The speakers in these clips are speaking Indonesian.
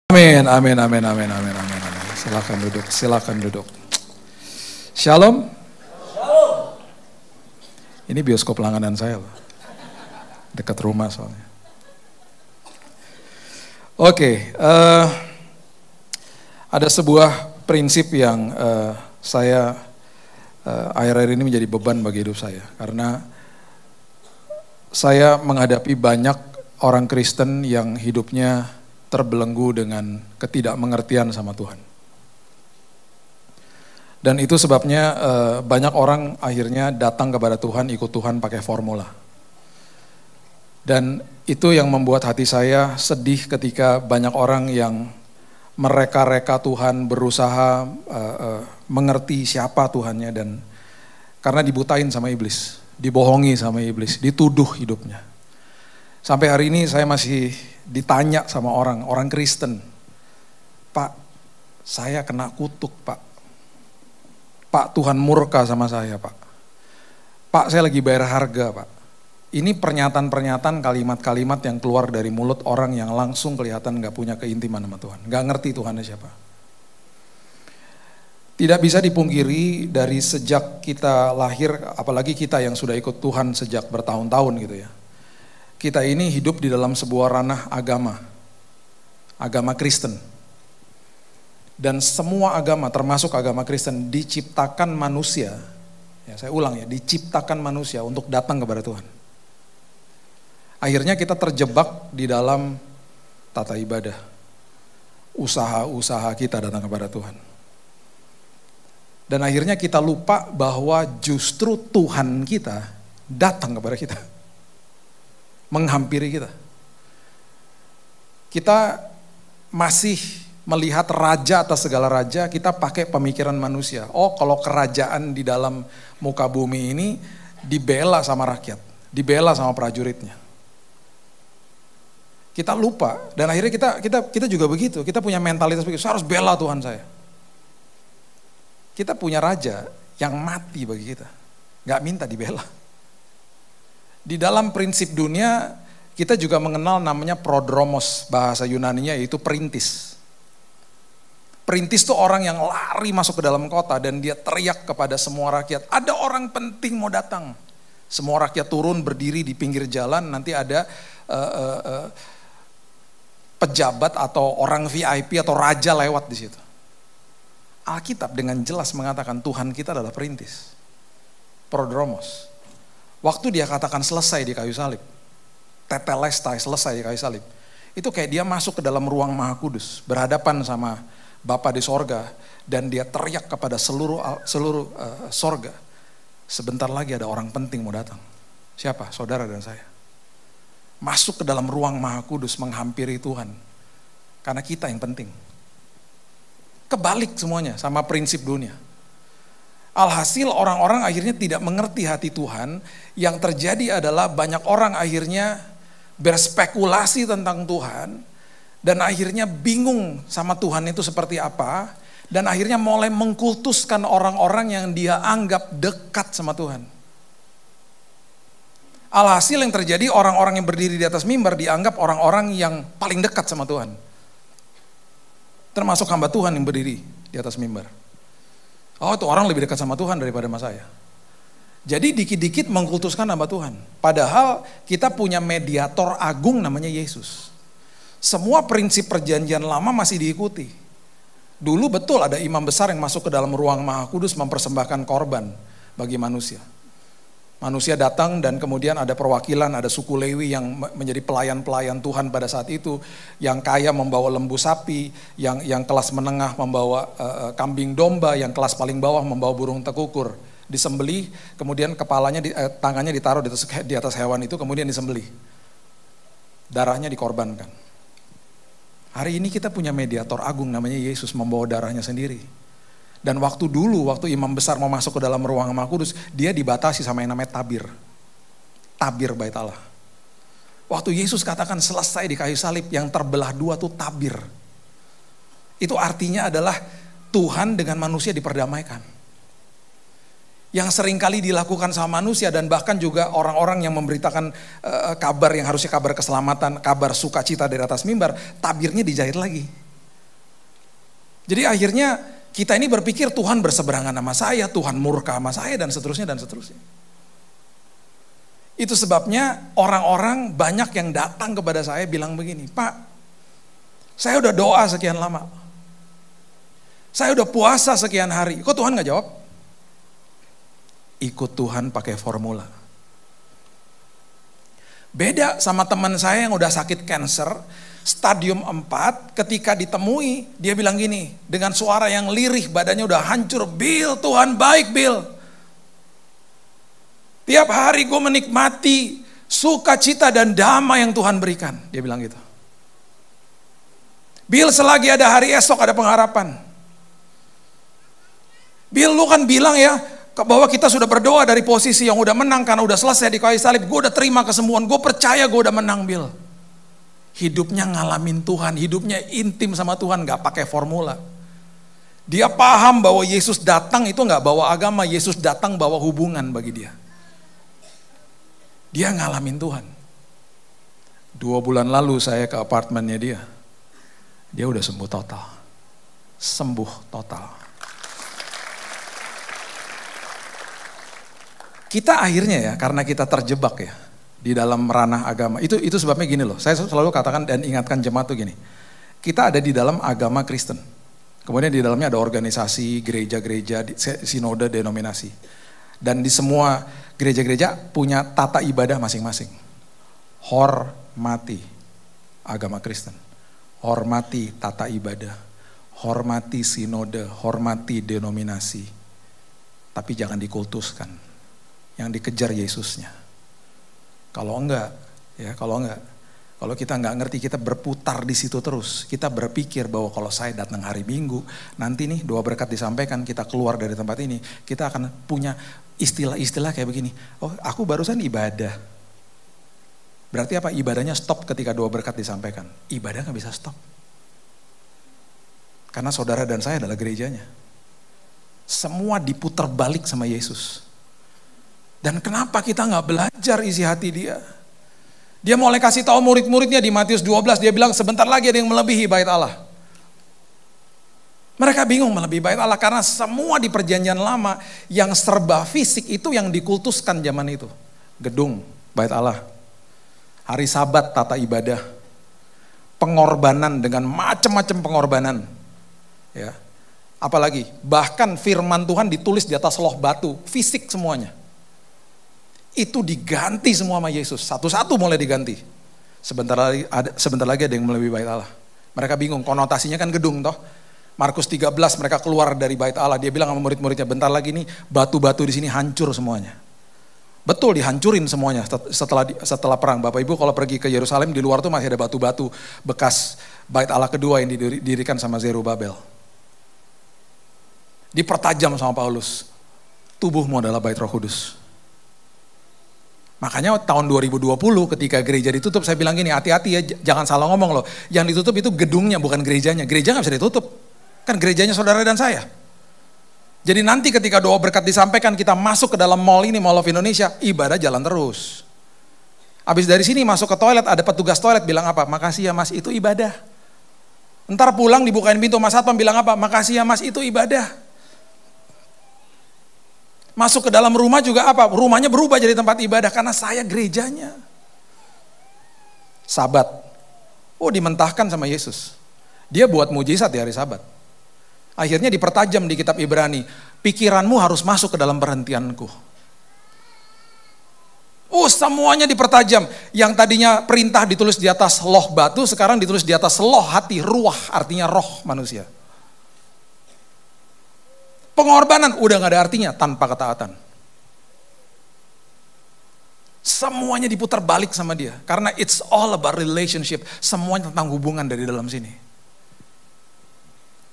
Amin, amin, amin, amin, amin, amin, amin. Silakan duduk, silakan duduk. Shalom. Ini bioskop langganan saya loh. Dekat rumah soalnya. Oke, ada sebuah prinsip yang saya akhir-akhir ini menjadi beban bagi hidup saya. Karena saya menghadapi banyak orang Kristen yang hidupnya terbelenggu dengan ketidakmengertian sama Tuhan. Dan itu sebabnya banyak orang akhirnya datang kepada Tuhan, ikut Tuhan pakai formula. Dan itu yang membuat hati saya sedih ketika banyak orang yang mereka-reka Tuhan, berusaha mengerti siapa Tuhannya, dan karena dibutain sama iblis, dibohongi sama iblis, dituduh hidupnya. Sampai hari ini saya masih ditanya sama orang Kristen, Pak, saya kena kutuk, Pak. Pak, Tuhan murka sama saya, Pak. Pak, saya lagi bayar harga, Pak. Ini pernyataan-pernyataan, kalimat-kalimat yang keluar dari mulut orang yang langsung kelihatan gak punya keintiman sama Tuhan. Gak ngerti Tuhannya siapa. Tidak bisa dipungkiri dari sejak kita lahir, apalagi kita yang sudah ikut Tuhan sejak bertahun-tahun gitu ya. Kita ini hidup di dalam sebuah ranah agama Kristen. Dan semua agama, termasuk agama Kristen, diciptakan manusia, ya saya ulang ya, diciptakan manusia untuk datang kepada Tuhan. Akhirnya kita terjebak di dalam tata ibadah, usaha-usaha kita datang kepada Tuhan. Dan akhirnya kita lupa bahwa justru Tuhan kita datang kepada kita. Menghampiri kita. Kita masih melihat raja atas segala raja, kita pakai pemikiran manusia. Oh, kalau kerajaan di dalam muka bumi ini dibela sama rakyat, dibela sama prajuritnya. Kita lupa, dan akhirnya kita juga begitu. Kita punya mentalitas begitu, saya harus bela Tuhan saya. Kita punya raja yang mati bagi kita, gak minta dibela. Di dalam prinsip dunia, kita juga mengenal namanya prodromos, bahasa Yunaninya yaitu perintis. Perintis itu orang yang lari masuk ke dalam kota dan dia teriak kepada semua rakyat, ada orang penting mau datang. Semua rakyat turun berdiri di pinggir jalan, nanti ada pejabat atau orang VIP atau raja lewat di situ. Alkitab dengan jelas mengatakan Tuhan kita adalah perintis, prodromos. Waktu dia katakan selesai di kayu salib, tetelestai, selesai di kayu salib, itu kayak dia masuk ke dalam ruang Maha Kudus, berhadapan sama Bapa di sorga, dan dia teriak kepada seluruh sorga, sebentar lagi ada orang penting mau datang. Siapa? Saudara dan saya. Masuk ke dalam ruang Maha Kudus menghampiri Tuhan, karena kita yang penting. Kebalik semuanya sama prinsip dunia. Alhasil orang-orang akhirnya tidak mengerti hati Tuhan. Yang terjadi adalah banyak orang akhirnya berspekulasi tentang Tuhan. Dan akhirnya bingung sama Tuhan itu seperti apa. Dan akhirnya mulai mengkultuskan orang-orang yang dia anggap dekat sama Tuhan. Alhasil yang terjadi orang-orang yang berdiri di atas mimbar dianggap orang-orang yang paling dekat sama Tuhan. Termasuk hamba Tuhan yang berdiri di atas mimbar. Oh, itu orang lebih dekat sama Tuhan daripada sama saya. Jadi dikit-dikit mengkultuskan hamba Tuhan. Padahal kita punya mediator agung namanya Yesus. Semua prinsip perjanjian lama masih diikuti. Dulu betul ada imam besar yang masuk ke dalam ruang Maha Kudus mempersembahkan korban bagi manusia. Manusia datang dan kemudian ada perwakilan, ada suku Lewi yang menjadi pelayan-pelayan Tuhan pada saat itu. Yang kaya membawa lembu sapi, yang kelas menengah membawa kambing domba, yang kelas paling bawah membawa burung tekukur. Disembelih, kemudian kepalanya, tangannya ditaruh di atas hewan itu, kemudian disembelih. Darahnya dikorbankan. Hari ini kita punya mediator agung namanya Yesus membawa darahnya sendiri. Dan waktu imam besar mau masuk ke dalam ruang Maha Kudus, dia dibatasi sama yang namanya tabir. Tabir bait Allah. Waktu Yesus katakan selesai di kayu salib, yang terbelah dua tuh tabir. Itu artinya adalah Tuhan dengan manusia diperdamaikan. Yang seringkali dilakukan sama manusia dan bahkan juga orang-orang yang memberitakan kabar yang harusnya kabar keselamatan, kabar sukacita dari atas mimbar, tabirnya dijahit lagi. Jadi akhirnya kita ini berpikir Tuhan berseberangan sama saya, Tuhan murka sama saya, dan seterusnya dan seterusnya. Itu sebabnya orang-orang banyak yang datang kepada saya bilang begini, Pak, saya udah doa sekian lama. Saya udah puasa sekian hari, kok Tuhan gak jawab? Ikut Tuhan pakai formula. Beda sama teman saya yang udah sakit cancer, stadium 4, ketika ditemui, dia bilang gini, dengan suara yang lirih, badannya udah hancur, Bill, Tuhan baik, Bill. Tiap hari gue menikmati sukacita dan damai yang Tuhan berikan. Dia bilang gitu. Bill, selagi ada hari esok ada pengharapan. Bill, lu kan bilang ya, bahwa kita sudah berdoa dari posisi yang udah menang karena udah selesai di kayu salib. Gue udah terima kesembuhan, gue percaya gue udah menang, Bill. Hidupnya ngalamin Tuhan, hidupnya intim sama Tuhan, gak pakai formula. Dia paham bahwa Yesus datang itu gak bawa agama, Yesus datang bawa hubungan bagi dia. Dia ngalamin Tuhan. 2 bulan lalu saya ke apartemennya dia. Dia udah sembuh total. Sembuh total. Kita akhirnya ya, karena kita terjebak ya di dalam ranah agama. Itu sebabnya gini loh, saya selalu katakan dan ingatkan jemaat tuh gini. Kita ada di dalam agama Kristen. Kemudian di dalamnya ada organisasi, gereja-gereja, sinode, denominasi. Dan di semua gereja-gereja punya tata ibadah masing-masing. Hormati agama Kristen. Hormati tata ibadah. Hormati sinode, hormati denominasi. Tapi jangan dikultuskan. Yang dikejar Yesusnya. Kalau enggak, kalau kita enggak ngerti, kita berputar di situ terus. Kita berpikir bahwa kalau saya datang hari Minggu, nanti nih doa berkat disampaikan, kita keluar dari tempat ini, kita akan punya istilah-istilah kayak begini. Oh, aku barusan ibadah. Berarti apa? Ibadahnya stop ketika doa berkat disampaikan. Ibadah nggak bisa stop. Karena saudara dan saya adalah gerejanya. Semua diputar balik sama Yesus. Dan kenapa kita nggak belajar isi hati dia? Dia mulai kasih tahu murid-muridnya di Matius 12, dia bilang sebentar lagi ada yang melebihi bait Allah. Mereka bingung melebihi bait Allah karena semua di perjanjian lama yang serba fisik itu yang dikultuskan zaman itu. Gedung, bait Allah. Hari Sabat, tata ibadah. Pengorbanan dengan macam-macam pengorbanan. Ya. Apalagi, bahkan firman Tuhan ditulis di atas loh batu, fisik semuanya. Itu diganti semua sama Yesus. Satu-satu mulai diganti. Sebentar lagi ada yang melebihi bait Allah. Mereka bingung, konotasinya kan gedung toh. Markus 13 mereka keluar dari bait Allah. Dia bilang sama murid-muridnya, bentar lagi nih batu-batu di sini hancur semuanya. Betul, dihancurin semuanya setelah perang. Bapak Ibu kalau pergi ke Yerusalem, di luar tuh masih ada batu-batu bekas bait Allah kedua yang didirikan sama Zerubabel. Dipertajam sama Paulus. Tubuhmu adalah bait Roh Kudus. Makanya tahun 2020 ketika gereja ditutup, saya bilang gini, hati-hati ya, jangan salah ngomong loh. Yang ditutup itu gedungnya, bukan gerejanya. Gereja gak bisa ditutup. Kan gerejanya saudara dan saya. Jadi nanti ketika doa berkat disampaikan, kita masuk ke dalam mall ini, Mall of Indonesia, ibadah jalan terus. Habis dari sini masuk ke toilet, ada petugas toilet bilang apa? Makasih ya mas, itu ibadah. Ntar pulang dibukain pintu, mas satpam bilang apa? Makasih ya mas, itu ibadah. Masuk ke dalam rumah juga apa? Rumahnya berubah jadi tempat ibadah karena saya gerejanya. Sabat. Oh, dimentahkan sama Yesus. Dia buat mujizat di hari Sabat. Akhirnya dipertajam di kitab Ibrani. Pikiranmu harus masuk ke dalam perhentianku. Oh, semuanya dipertajam. Yang tadinya perintah ditulis di atas loh batu, sekarang ditulis di atas loh hati, ruah, artinya roh manusia. Pengorbanan udah gak ada artinya tanpa ketaatan. Semuanya diputar balik sama dia. Karena it's all about relationship. Semuanya tentang hubungan dari dalam sini.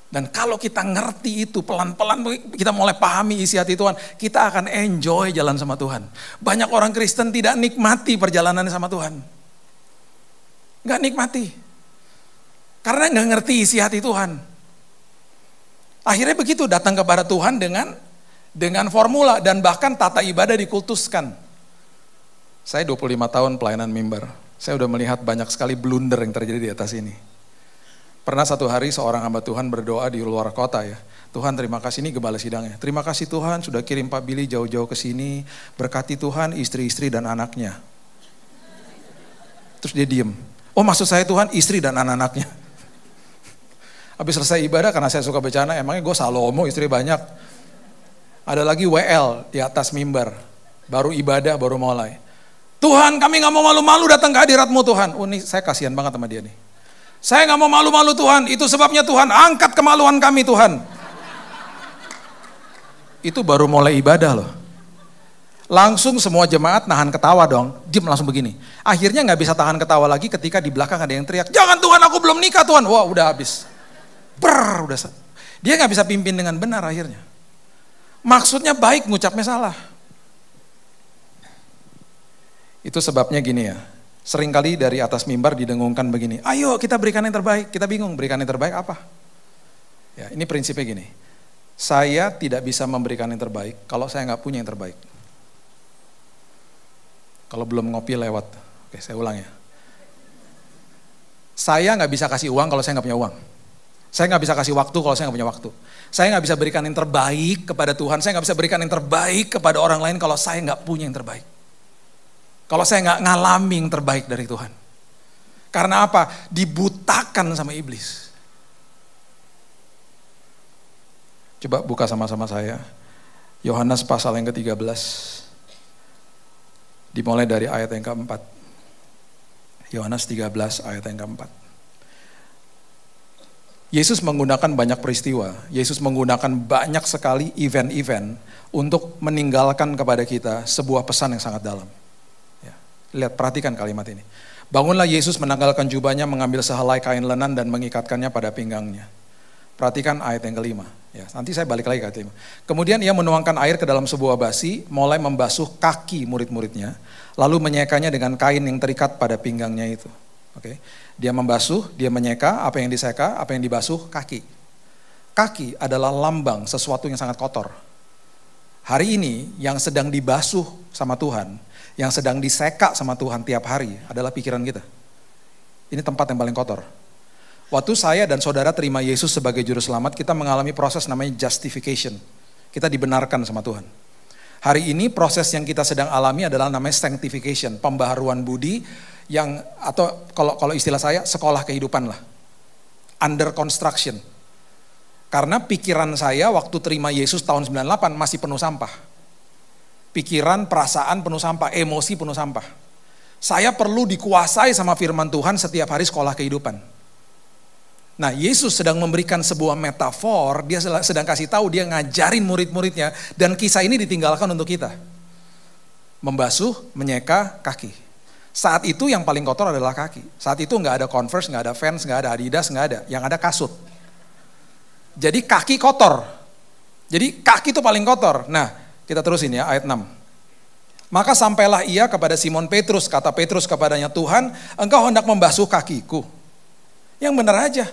Dan kalau kita ngerti itu pelan-pelan kita mulai pahami isi hati Tuhan. Kita akan enjoy jalan sama Tuhan. Banyak orang Kristen tidak nikmati perjalanannya sama Tuhan. Gak nikmati. Karena gak ngerti isi hati Tuhan. Akhirnya begitu datang kepada Tuhan dengan formula dan bahkan tata ibadah dikultuskan. Saya 25 tahun pelayanan mimbar. Saya udah melihat banyak sekali blunder yang terjadi di atas ini. Pernah satu hari seorang hamba Tuhan berdoa di luar kota ya. Tuhan terima kasih, ini gembala sidangnya. Terima kasih Tuhan sudah kirim Pak Billy jauh-jauh ke sini. Berkati Tuhan istri-istri dan anaknya. Terus dia diem. Oh maksud saya Tuhan istri dan anak-anaknya. Habis selesai ibadah karena saya suka bercanda, emangnya gue Salomo istri banyak. Ada lagi WL di atas mimbar. Baru ibadah, baru mulai. Tuhan kami gak mau malu-malu datang ke hadirat-Mu Tuhan. Oh ini saya kasihan banget sama dia nih. Saya gak mau malu-malu Tuhan, itu sebabnya Tuhan angkat kemaluan kami Tuhan. Itu baru mulai ibadah loh. Langsung semua jemaat nahan ketawa dong, diam langsung begini. Akhirnya gak bisa tahan ketawa lagi ketika di belakang ada yang teriak, jangan Tuhan aku belum nikah Tuhan. Wah udah habis. Dia gak bisa pimpin dengan benar akhirnya. Maksudnya baik, ngucapnya salah. Itu sebabnya gini ya. Seringkali dari atas mimbar didengungkan begini, ayo kita berikan yang terbaik, kita bingung berikan yang terbaik apa? Ya ini prinsipnya gini, saya tidak bisa memberikan yang terbaik kalau saya nggak punya yang terbaik. Kalau belum ngopi lewat, oke saya ulang ya. Saya nggak bisa kasih uang kalau saya nggak punya uang. Saya nggak bisa kasih waktu kalau saya nggak punya waktu. Saya nggak bisa berikan yang terbaik kepada Tuhan, saya nggak bisa berikan yang terbaik kepada orang lain kalau saya nggak punya yang terbaik. Kalau saya nggak ngalami yang terbaik dari Tuhan. Karena apa? Dibutakan sama iblis. Coba buka sama-sama saya. Yohanes pasal yang ke-13. Dimulai dari ayat yang keempat. Yohanes 13 ayat yang keempat. Yesus menggunakan banyak peristiwa. Yesus menggunakan banyak sekali event-event untuk meninggalkan kepada kita sebuah pesan yang sangat dalam. Lihat, perhatikan kalimat ini. Bangunlah Yesus menanggalkan jubahnya, mengambil sehelai kain lenan dan mengikatkannya pada pinggangnya. Perhatikan ayat yang kelima. Ya, nanti saya balik lagi ke ayat 5. Kemudian ia menuangkan air ke dalam sebuah basi, mulai membasuh kaki murid-muridnya, lalu menyekanya dengan kain yang terikat pada pinggangnya itu. Oke. Dia membasuh, dia menyeka, apa yang diseka, apa yang dibasuh, kaki. Kaki adalah lambang sesuatu yang sangat kotor. Hari ini yang sedang dibasuh sama Tuhan, yang sedang diseka sama Tuhan tiap hari adalah pikiran kita. Ini tempat yang paling kotor. Waktu saya dan saudara terima Yesus sebagai juru selamat, kita mengalami proses namanya justification. Kita dibenarkan sama Tuhan. Hari ini proses yang kita sedang alami adalah namanya sanctification, pembaharuan budi yang atau kalau istilah saya sekolah kehidupan lah. Under construction. Karena pikiran saya waktu terima Yesus tahun 98 masih penuh sampah. Pikiran, perasaan penuh sampah, emosi penuh sampah. Saya perlu dikuasai sama firman Tuhan setiap hari sekolah kehidupan. Nah, Yesus sedang memberikan sebuah metafor, dia sedang kasih tahu, dia ngajarin murid-muridnya, dan kisah ini ditinggalkan untuk kita. Membasuh, menyeka kaki. Saat itu yang paling kotor adalah kaki. Saat itu nggak ada Converse, nggak ada Vans, nggak ada Adidas, nggak ada. Yang ada kasut. Jadi kaki kotor. Jadi kaki itu paling kotor. Nah, kita terusin ya ayat 6. Maka sampailah ia kepada Simon Petrus, kata Petrus kepadanya, Tuhan engkau hendak membasuh kakiku. Yang benar aja.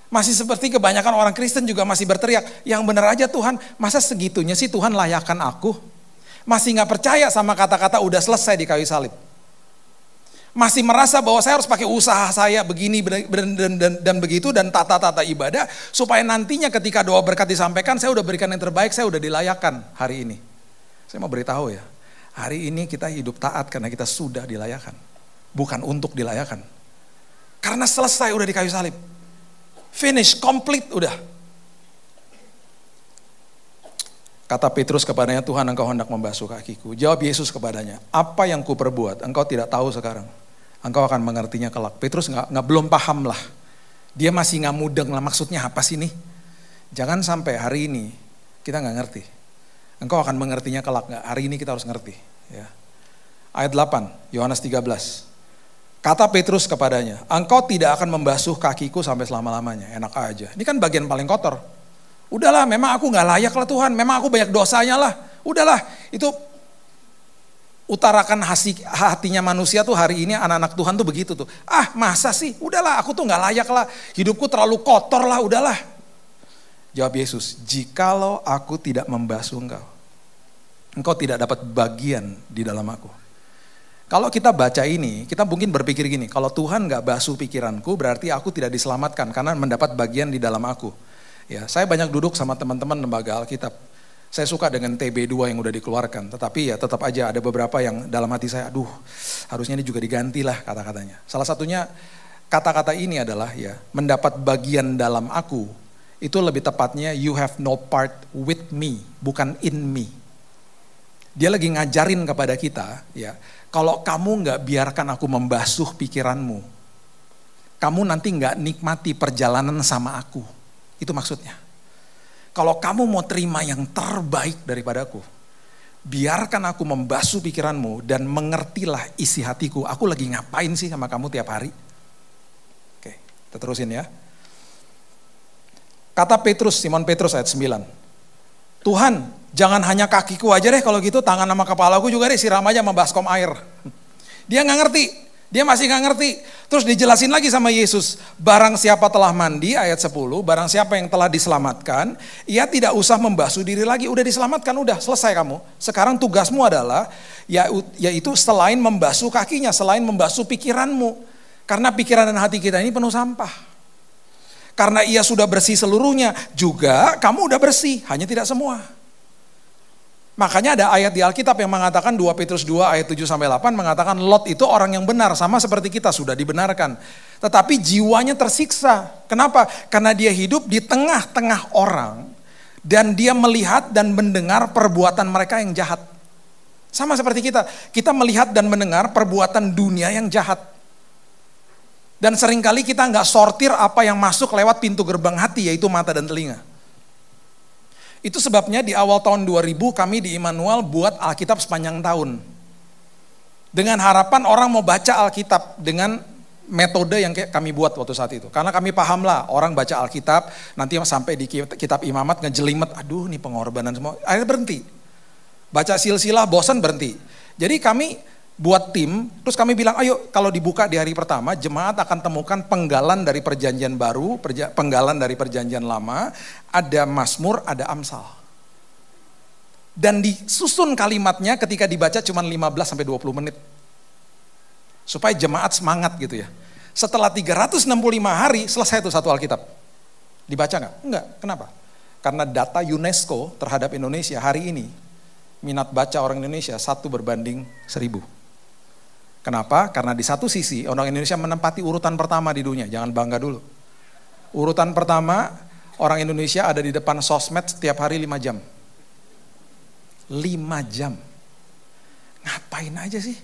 Masih seperti kebanyakan orang Kristen juga masih berteriak, yang benar aja Tuhan, masa segitunya sih Tuhan layakkan aku? Masih gak percaya sama kata-kata udah selesai di kayu salib. Masih merasa bahwa saya harus pakai usaha saya begini dan begitu dan tata-tata ibadah supaya nantinya ketika doa berkat disampaikan saya udah berikan yang terbaik, saya udah dilayakkan hari ini. Saya mau beritahu ya, hari ini kita hidup taat karena kita sudah dilayakkan, bukan untuk dilayakkan. Karena selesai udah di kayu salib, finish, complete udah. Kata Petrus kepadanya, Tuhan engkau hendak membasuh kakiku. Jawab Yesus kepadanya, apa yang ku perbuat engkau tidak tahu sekarang. Engkau akan mengertinya kelak. Petrus belum paham lah. Dia masih nggak mudeng lah, maksudnya apa sih nih? Jangan sampai hari ini kita nggak ngerti. Engkau akan mengertinya kelak. Nggak, hari ini kita harus ngerti. Ya. Ayat 8, Yohanes 13. Kata Petrus kepadanya, engkau tidak akan membasuh kakiku sampai selama-lamanya. Enak aja. Ini kan bagian paling kotor. Udahlah, memang aku nggak layak lah Tuhan. Memang aku banyak dosanya lah. Udahlah, itu utarakan hatinya manusia tuh hari ini anak-anak Tuhan tuh begitu tuh. Ah masa sih, udahlah aku tuh gak layak lah, hidupku terlalu kotor lah, udahlah. Jawab Yesus, jikalau aku tidak membasuh engkau tidak dapat bagian di dalam aku. Kalau kita baca ini, kita mungkin berpikir gini, kalau Tuhan gak basuh pikiranku berarti aku tidak diselamatkan karena mendapat bagian di dalam aku. Ya, saya banyak duduk sama teman-teman lembaga Alkitab. Saya suka dengan TB2 yang udah dikeluarkan, tetapi ya tetap aja ada beberapa yang dalam hati saya, aduh harusnya ini juga diganti lah kata-katanya. Salah satunya kata-kata ini adalah ya, mendapat bagian dalam aku, itu lebih tepatnya you have no part with me, bukan in me. Dia lagi ngajarin kepada kita, ya, kalau kamu nggak biarkan aku membasuh pikiranmu, kamu nanti nggak nikmati perjalanan sama aku. Itu maksudnya. Kalau kamu mau terima yang terbaik daripadaku, biarkan aku membasuh pikiranmu dan mengertilah isi hatiku. Aku lagi ngapain sih sama kamu tiap hari? Oke, kita terusin ya. Kata Petrus, Simon Petrus ayat 9. Tuhan, jangan hanya kakiku aja deh kalau gitu, tangan sama kepalaku juga deh siram aja sama baskom air. Dia nggak ngerti, dia masih nggak ngerti. Terus dijelasin lagi sama Yesus, barang siapa telah mandi, ayat 10, barang siapa yang telah diselamatkan, ia tidak usah membasuh diri lagi, udah diselamatkan, udah selesai kamu. Sekarang tugasmu adalah, yaitu selain membasuh kakinya, selain membasuh pikiranmu. Karena pikiran dan hati kita ini penuh sampah. Karena ia sudah bersih seluruhnya, juga kamu udah bersih, hanya tidak semua. Makanya ada ayat di Alkitab yang mengatakan 2 Petrus 2 ayat 7-8 mengatakan Lot itu orang yang benar, sama seperti kita sudah dibenarkan. Tetapi jiwanya tersiksa. Kenapa? Karena dia hidup di tengah-tengah orang dan dia melihat dan mendengar perbuatan mereka yang jahat. Sama seperti kita melihat dan mendengar perbuatan dunia yang jahat. Dan seringkali kita nggak sortir apa yang masuk lewat pintu gerbang hati, yaitu mata dan telinga. Itu sebabnya di awal tahun 2000 kami di Immanuel buat Alkitab sepanjang tahun. Dengan harapan orang mau baca Alkitab dengan metode yang kami buat waktu saat itu. Karena kami paham lah orang baca Alkitab, nanti sampai di kitab imamat ngejelimet, aduh nih pengorbanan semua, akhirnya berhenti. Baca silsilah bosan berhenti. Jadi kami buat tim, terus kami bilang ayo kalau dibuka di hari pertama, jemaat akan temukan penggalan dari perjanjian baru, penggalan dari perjanjian lama, ada Mazmur, ada Amsal. Dan disusun kalimatnya ketika dibaca cuma 15-20 menit. Supaya jemaat semangat gitu ya. Setelah 365 hari selesai itu satu Alkitab. Dibaca nggak? Enggak, kenapa? Karena data UNESCO terhadap Indonesia hari ini, minat baca orang Indonesia 1 berbanding 1000. Kenapa? Karena di satu sisi orang Indonesia menempati urutan pertama di dunia. Jangan bangga dulu. Urutan pertama, orang Indonesia ada di depan sosmed setiap hari 5 jam. 5 jam. Ngapain aja sih?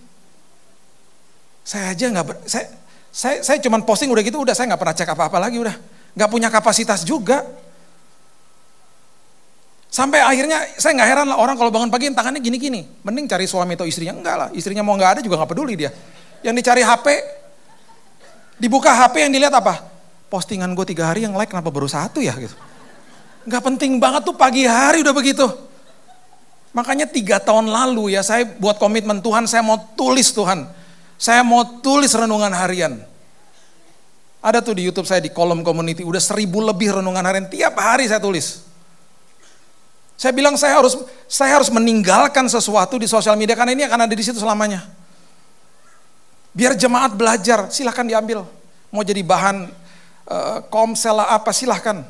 Saya aja saya cuman posting udah gitu, udah saya nggak pernah cek apa-apa lagi udah. Nggak punya kapasitas juga. Sampai akhirnya saya nggak heran lah orang kalau bangun pagi tangannya gini-gini. Mending cari suami atau istrinya. Enggak lah, istrinya mau nggak ada juga nggak peduli dia. Yang dicari HP, dibuka HP yang dilihat apa? Postingan gue 3 hari yang like kenapa baru 1 ya gitu. Nggak penting banget tuh pagi hari udah begitu. Makanya 3 tahun lalu ya saya buat komitmen Tuhan, saya mau tulis Tuhan. Saya mau tulis renungan harian. Ada tuh di YouTube saya di kolom community, udah 1000 lebih renungan harian. Tiap hari saya tulis. Saya bilang saya harus meninggalkan sesuatu di sosial media karena ini akan ada di situ selamanya. Biar jemaat belajar, silahkan diambil. Mau jadi bahan komsel apa silahkan.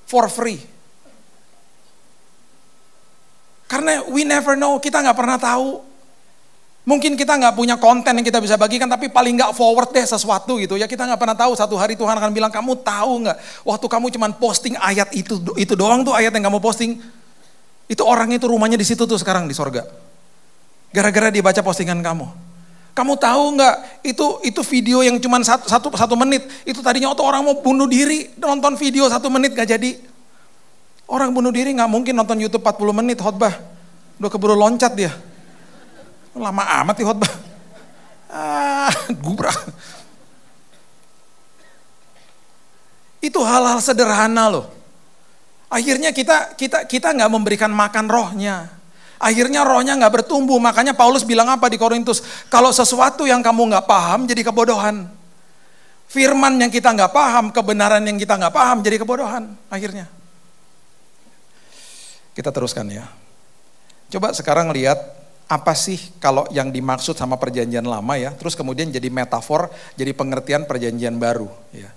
For free. Karena we never know, kita nggak pernah tahu. Mungkin kita nggak punya konten yang kita bisa bagikan, tapi paling nggak forward deh sesuatu gitu ya. Kita nggak pernah tahu, satu hari Tuhan akan bilang, kamu tahu nggak? Waktu kamu cuman posting ayat itu doang tuh ayat yang kamu posting. Itu orang itu rumahnya di situ tuh sekarang di sorga. Gara-gara dia baca postingan kamu. Kamu tahu nggak? Itu video yang cuman satu menit. Itu tadinya waktu orang mau bunuh diri, nonton video 1 menit gak jadi. Orang bunuh diri nggak mungkin nonton YouTube 40 menit khotbah. Udah keburu loncat dia. Lama amat di khotbah. Gubrak. Itu hal-hal sederhana loh. Akhirnya kita nggak memberikan makan rohnya. Akhirnya rohnya nggak bertumbuh. Makanya Paulus bilang apa di Korintus? Kalau sesuatu yang kamu nggak paham jadi kebodohan. Firman yang kita nggak paham, kebenaran yang kita nggak paham jadi kebodohan. Akhirnya. Kita teruskan ya. Coba sekarang lihat apa sih kalau yang dimaksud sama perjanjian lama ya, terus kemudian jadi metafor, jadi pengertian perjanjian baru ya.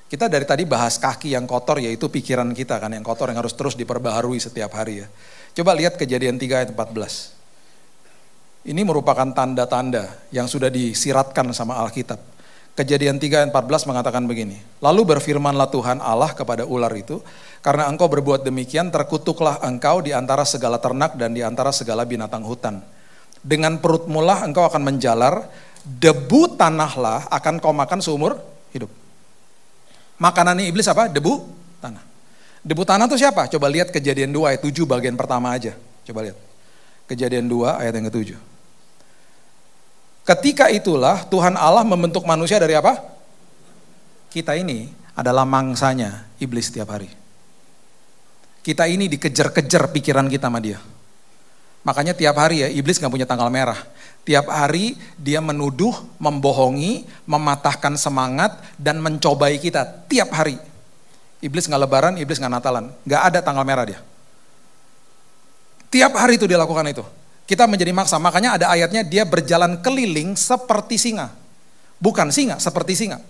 Kita dari tadi bahas kaki yang kotor, yaitu pikiran kita kan yang kotor, yang harus terus diperbaharui setiap hari ya. Coba lihat Kejadian 3 ayat 14. Ini merupakan tanda-tanda yang sudah disiratkan sama Alkitab. Kejadian 3 ayat 14 mengatakan begini. Lalu berfirmanlah Tuhan Allah kepada ular itu, karena engkau berbuat demikian, terkutuklah engkau di antara segala ternak dan di antara segala binatang hutan. Dengan perutmu lah engkau akan menjalar, debu tanahlah akan kau makan seumur hidup. Makanannya iblis apa? Debu tanah. Debu tanah itu siapa? Coba lihat Kejadian 2 ayat 7 bagian pertama aja. Coba lihat. Kejadian 2 ayat yang ke-7. Ketika itulah Tuhan Allah membentuk manusia dari apa? Kita ini adalah mangsanya iblis setiap hari. Kita ini dikejar-kejar pikiran kita sama dia. Makanya tiap hari ya iblis gak punya tanggal merah. Tiap hari dia menuduh, membohongi, mematahkan semangat, dan mencobai kita tiap hari. Iblis gak lebaran, iblis gak natalan. Gak ada tanggal merah dia. Tiap hari itu dia lakukan itu. Kita menjadi maksa, makanya ada ayatnya dia berjalan keliling seperti singa. Bukan singa, seperti singa.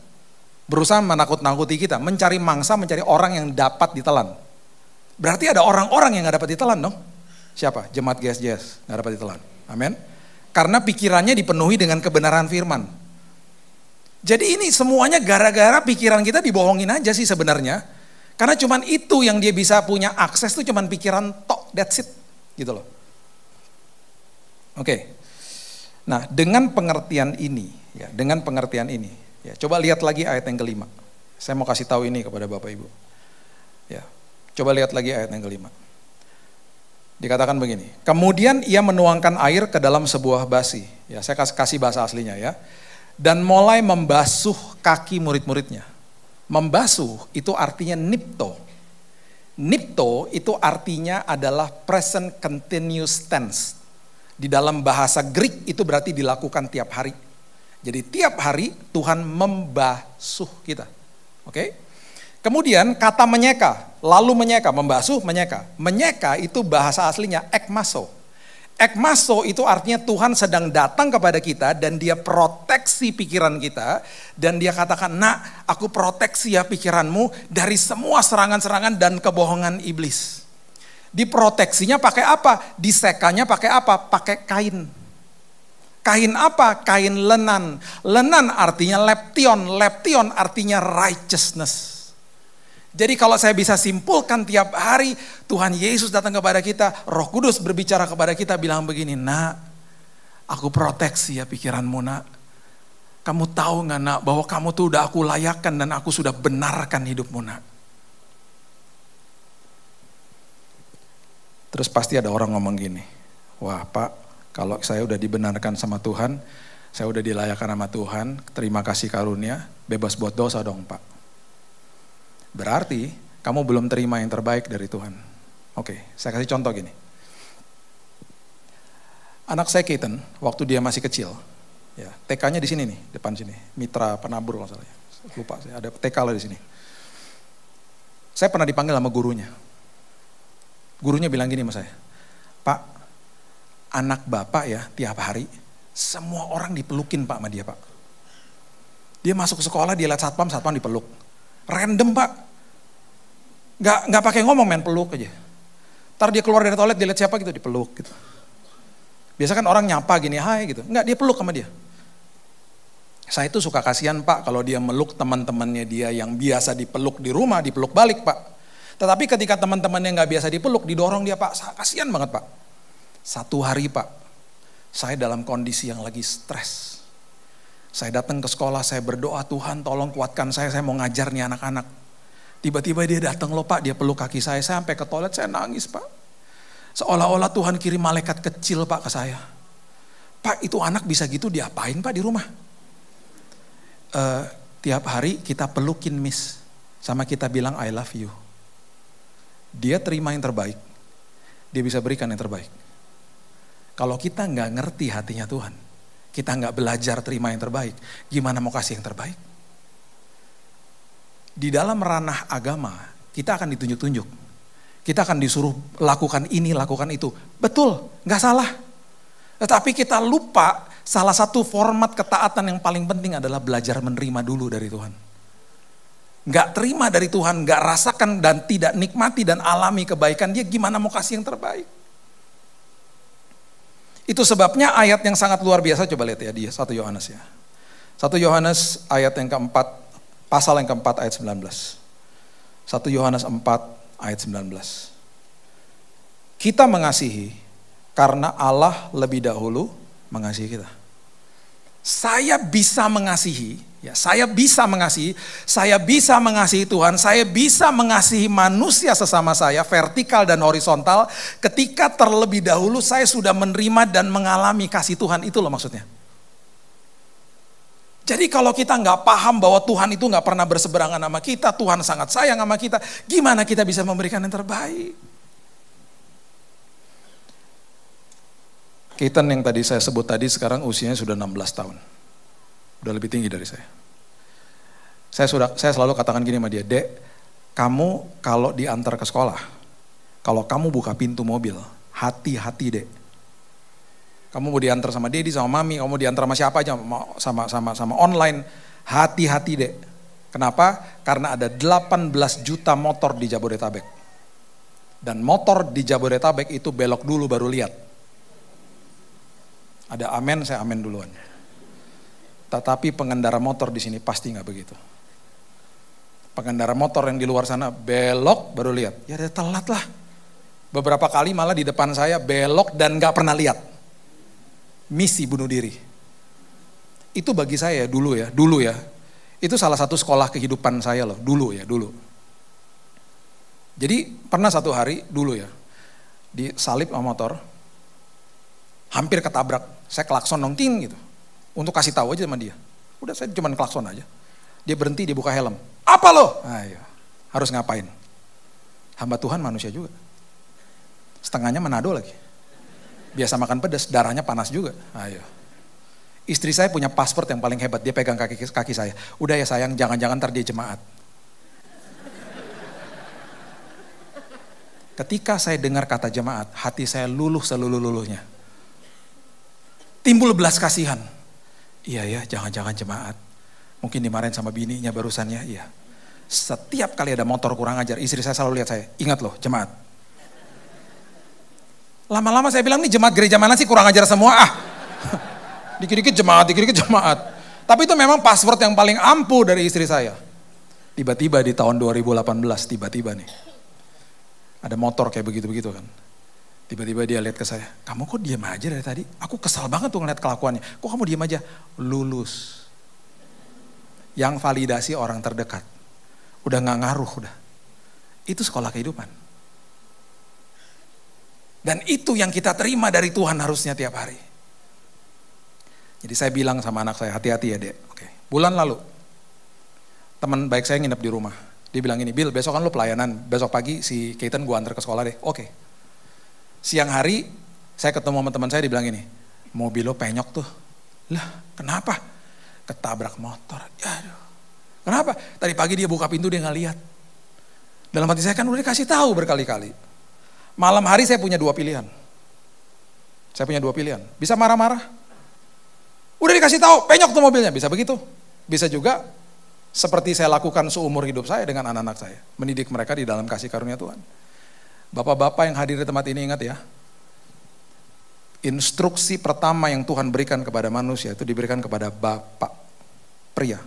Berusaha menakut-nakuti kita, mencari mangsa, mencari orang yang dapat ditelan. Berarti ada orang-orang yang gak dapat ditelan dong. Siapa? Jemaat GSJS, gak dapat ditelan. Amin. Karena pikirannya dipenuhi dengan kebenaran firman. Jadi ini semuanya gara-gara pikiran kita dibohongin aja sih sebenarnya. Karena cuman itu yang dia bisa punya akses tuh cuman pikiran tok, that's it. Gitu loh. Oke. Nah, dengan pengertian ini, ya, coba lihat lagi ayat yang kelima. Saya mau kasih tahu ini kepada Bapak Ibu. Ya, coba lihat lagi ayat yang kelima. Dikatakan begini, kemudian ia menuangkan air ke dalam sebuah basi. Ya, saya kasih bahasa aslinya ya. Dan mulai membasuh kaki murid-muridnya. Membasuh itu artinya nipto. Nipto itu artinya adalah present continuous tense. Di dalam bahasa Greek itu berarti dilakukan tiap hari. Jadi tiap hari Tuhan membasuh kita. Oke? Kemudian kata menyeka, lalu menyeka, membasuh, menyeka. Menyeka itu bahasa aslinya ekmaso. Ekmaso itu artinya Tuhan sedang datang kepada kita dan dia proteksi pikiran kita. Dan dia katakan, nak aku proteksi ya pikiranmu dari semua serangan-serangan dan kebohongan iblis. Diproteksinya pakai apa? Disekanya pakai apa? Pakai kain. Kain apa? Kain lenan. Lenan artinya leption. Leption artinya righteousness. Jadi kalau saya bisa simpulkan tiap hari Tuhan Yesus datang kepada kita, Roh Kudus berbicara kepada kita bilang begini, nak, aku proteksi ya pikiranmu nak. Kamu tahu gak nak bahwa kamu tuh udah aku layakkan dan aku sudah benarkan hidupmu nak. Terus pasti ada orang ngomong gini, wah Pak, kalau saya udah dibenarkan sama Tuhan, saya udah dilayakkan sama Tuhan, terima kasih karunia, bebas buat dosa dong Pak. Berarti kamu belum terima yang terbaik dari Tuhan. Oke, saya kasih contoh gini. Anak saya Keaton, waktu dia masih kecil, ya TK-nya di sini nih, depan sini, Mitra Penabur kalau salah ya. Lupa saya, ada TK lah di sini. Saya pernah dipanggil sama gurunya. Gurunya bilang gini sama saya, Pak, anak Bapak ya tiap hari, semua orang dipelukin Pak sama dia Pak. Dia masuk ke sekolah, dia lihat satpam dipeluk. Random Pak. Gak pakai ngomong, main peluk aja. Ntar dia keluar dari toilet, dia lihat siapa gitu, dipeluk gitu. Biasa kan orang nyapa gini, hai gitu. Enggak, dia peluk sama dia. Saya itu suka kasihan Pak, kalau dia meluk teman-temannya dia yang biasa dipeluk di rumah, dipeluk balik Pak. Tetapi ketika teman-temannya gak biasa dipeluk, didorong dia Pak, kasihan banget Pak. Satu hari Pak, saya dalam kondisi yang lagi stres. Saya datang ke sekolah, saya berdoa, Tuhan tolong kuatkan saya mau ngajar nih anak-anak. Tiba-tiba dia datang loh Pak, dia peluk kaki saya sampai ke toilet, saya nangis Pak. Seolah-olah Tuhan kirim malaikat kecil Pak ke saya. Pak itu anak bisa gitu diapain Pak di rumah? Tiap hari kita pelukin Miss, sama kita bilang I love you. Dia terima yang terbaik, dia bisa berikan yang terbaik. Kalau kita nggak ngerti hatinya Tuhan, kita nggak belajar terima yang terbaik, gimana mau kasih yang terbaik? Di dalam ranah agama, kita akan ditunjuk-tunjuk. Kita akan disuruh lakukan ini, lakukan itu. Betul, nggak salah. Tetapi kita lupa salah satu format ketaatan yang paling penting adalah belajar menerima dulu dari Tuhan. Nggak terima dari Tuhan, nggak rasakan dan tidak nikmati dan alami kebaikan dia, gimana mau kasih yang terbaik? Itu sebabnya ayat yang sangat luar biasa, coba lihat ya dia 1 Yohanes ya. 1 Yohanes ayat yang keempat, pasal yang keempat ayat 19. 1 Yohanes 4 ayat 19. Kita mengasihi karena Allah lebih dahulu mengasihi kita. Saya bisa mengasihi, ya saya bisa mengasihi Tuhan, saya bisa mengasihi manusia sesama saya, vertikal dan horizontal, ketika terlebih dahulu saya sudah menerima dan mengalami kasih Tuhan, itu loh maksudnya. Jadi kalau kita nggak paham bahwa Tuhan itu nggak pernah berseberangan sama kita, Tuhan sangat sayang sama kita, gimana kita bisa memberikan yang terbaik? Keaton yang tadi saya sebut tadi sekarang usianya sudah 16 tahun. Udah lebih tinggi dari saya. Saya selalu katakan gini sama dia, Dek, kamu kalau diantar ke sekolah, kalau kamu buka pintu mobil, hati-hati Dek. Kamu mau diantar sama Dedi, sama Mami, kamu mau diantar sama siapa aja, sama online, hati-hati Dek. Kenapa? Karena ada 18 juta motor di Jabodetabek. Dan motor di Jabodetabek itu belok dulu baru lihat. Ada amen, saya amen duluan. Tetapi pengendara motor di sini pasti nggak begitu. Pengendara motor yang di luar sana belok baru lihat. Ya dia telat lah. Beberapa kali malah di depan saya belok dan nggak pernah lihat. Misi bunuh diri. Itu bagi saya dulu ya. Itu salah satu sekolah kehidupan saya loh, dulu. Jadi pernah satu hari dulu ya, disalip sama motor, hampir ketabrak, saya klakson dong ting gitu, untuk kasih tahu aja sama dia. Udah saya cuma klakson aja, dia berhenti, dia buka helm. Apa lo? Ayo, harus ngapain? Hamba Tuhan manusia juga, setengahnya Manado lagi. Biasa makan pedas, darahnya panas juga. Ayo. Istri saya punya paspor yang paling hebat, dia pegang kaki saya. Udah ya sayang, jangan-jangan ntar dia jemaat. Ketika saya dengar kata jemaat, hati saya luluh seluluh-luluhnya. Timbul belas kasihan. Iya ya, jangan-jangan jemaat. Mungkin dimarahin sama bininya barusannya, iya. Setiap kali ada motor kurang ajar, istri saya selalu lihat saya, ingat loh jemaat. Lama-lama saya bilang, nih jemaat gereja mana sih kurang ajar semua Dikit-dikit jemaat. Tapi itu memang password yang paling ampuh dari istri saya. Tiba-tiba di tahun 2018, tiba-tiba nih. Ada motor kayak begitu-begitu kan. Tiba-tiba dia lihat ke saya, kamu kok diam aja dari tadi? Aku kesal banget tuh ngeliat kelakuannya. Kok kamu diam aja? Lulus. Yang validasi orang terdekat. Udah gak ngaruh udah. Itu sekolah kehidupan. Dan itu yang kita terima dari Tuhan harusnya tiap hari. Jadi saya bilang sama anak saya, hati-hati ya Dek. Oke. Bulan lalu, teman baik saya nginep di rumah. Dia bilang gini, Bill besok kan lu pelayanan, besok pagi si Keaton gua antar ke sekolah deh. Oke. Siang hari, saya ketemu sama teman saya, dia bilang gini, mobil lo penyok tuh. Lah kenapa? Ketabrak motor. Aduh. Kenapa? Tadi pagi dia buka pintu dia gak lihat. Dalam hati saya kan udah dikasih tahu berkali-kali. Malam hari saya punya dua pilihan. Bisa marah-marah. Udah dikasih tahu, penyok tuh mobilnya. Bisa begitu. Bisa juga seperti saya lakukan seumur hidup saya dengan anak-anak saya. Mendidik mereka di dalam kasih karunia Tuhan. Bapak-bapak yang hadir di tempat ini ingat ya. Instruksi pertama yang Tuhan berikan kepada manusia itu diberikan kepada bapak pria.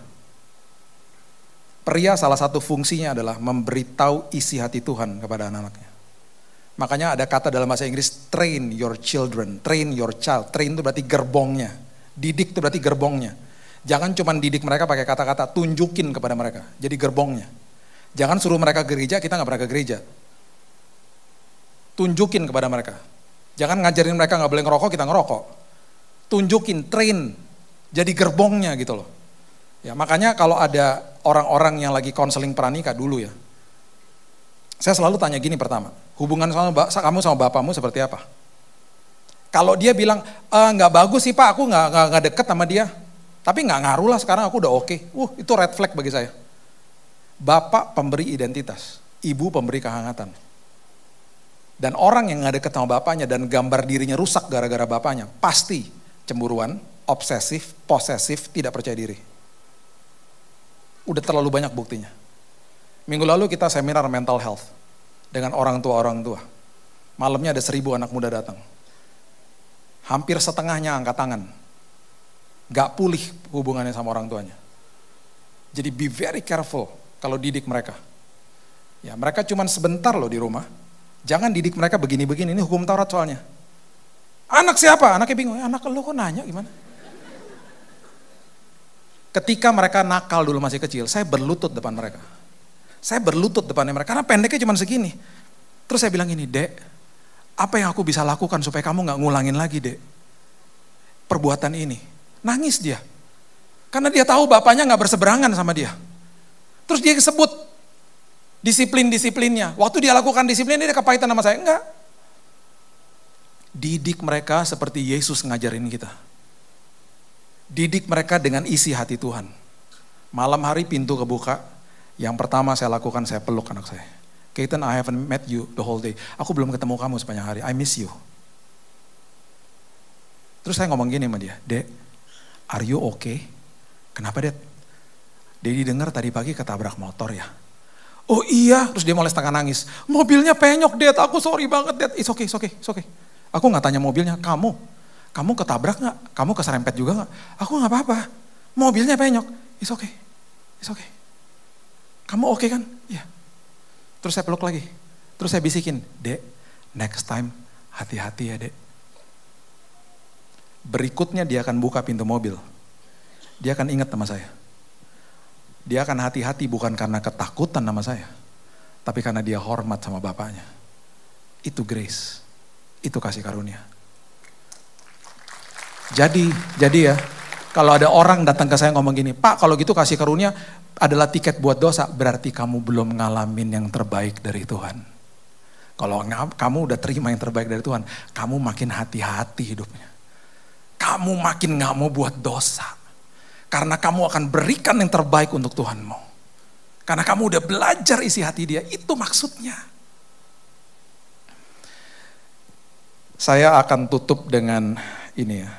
Pria salah satu fungsinya adalah memberitahu isi hati Tuhan kepada anak-anaknya. Makanya ada kata dalam bahasa Inggris, train your children, train your child. Train itu berarti gerbongnya. Didik itu berarti gerbongnya. Jangan cuma didik mereka pakai kata-kata, tunjukin kepada mereka. Jadi gerbongnya. Jangan suruh mereka ke gereja, kita gak pernah ke gereja. Tunjukin kepada mereka. Jangan ngajarin mereka gak boleh ngerokok, kita ngerokok. Tunjukin, train. Jadi gerbongnya gitu loh. Ya, makanya kalau ada orang-orang yang lagi konseling pranikah dulu ya. Saya selalu tanya gini pertama, hubungan kamu sama bapakmu seperti apa? Kalau dia bilang, nggak bagus sih Pak, aku nggak deket sama dia. Tapi nggak ngaruh lah, sekarang aku udah oke. Itu red flag bagi saya. Bapak pemberi identitas, ibu pemberi kehangatan. Dan orang yang gak deket sama bapaknya dan gambar dirinya rusak gara-gara bapaknya, pasti cemburuan, obsesif, posesif, tidak percaya diri. Udah terlalu banyak buktinya. Minggu lalu kita seminar mental health dengan orang tua. Malamnya ada 1.000 anak muda datang. Hampir setengahnya angkat tangan. Gak pulih hubungannya sama orang tuanya. Jadi be very careful kalau didik mereka. Ya, mereka cuma sebentar loh di rumah. Jangan didik mereka begini-begini, ini hukum Taurat soalnya. Anak siapa? Anaknya bingung, anak lo kok nanya gimana? Ketika mereka nakal dulu masih kecil, saya berlutut depan mereka. Saya berlutut depannya mereka, karena pendeknya cuma segini. Terus saya bilang gini, Dek, apa yang aku bisa lakukan supaya kamu gak ngulangin lagi, Dek? Perbuatan ini. Nangis dia. Karena dia tahu bapaknya gak berseberangan sama dia. Terus dia sebut disiplin-disiplinnya. Waktu dia lakukan disiplin, dia kepahitan sama saya. Enggak. Didik mereka seperti Yesus ngajarin kita. Didik mereka dengan isi hati Tuhan. Malam hari pintu kebuka. Yang pertama saya lakukan, saya peluk anak saya. Keaton, I haven't met you the whole day. Aku belum ketemu kamu sepanjang hari. I miss you. Terus saya ngomong gini sama dia. Dek, are you okay? Kenapa, Dek? Dedi dengar tadi pagi ketabrak motor ya. Oh iya, terus dia mulai setengah nangis. Mobilnya penyok, Dad. Aku sorry banget, Dad. It's okay. Aku gak tanya mobilnya, kamu ketabrak gak? Kamu keserempet juga gak? Aku gak apa-apa. Mobilnya penyok. It's okay. Kamu oke kan? Iya. Terus saya peluk lagi. Terus saya bisikin, Dek, next time hati-hati ya, Dek. Berikutnya dia akan buka pintu mobil. Dia akan ingat sama saya. Dia akan hati-hati bukan karena ketakutan sama saya. Tapi karena dia hormat sama bapaknya. Itu grace. Itu kasih karunia. Jadi ya, kalau ada orang datang ke saya ngomong gini, Pak kalau gitu kasih karunia adalah tiket buat dosa. Berarti kamu belum ngalamin yang terbaik dari Tuhan. Kalau kamu udah terima yang terbaik dari Tuhan, kamu makin hati-hati hidupnya. Kamu makin gak mau buat dosa. Karena kamu akan berikan yang terbaik untuk Tuhanmu. Karena kamu udah belajar isi hati dia. Itu maksudnya. Saya akan tutup dengan ini ya.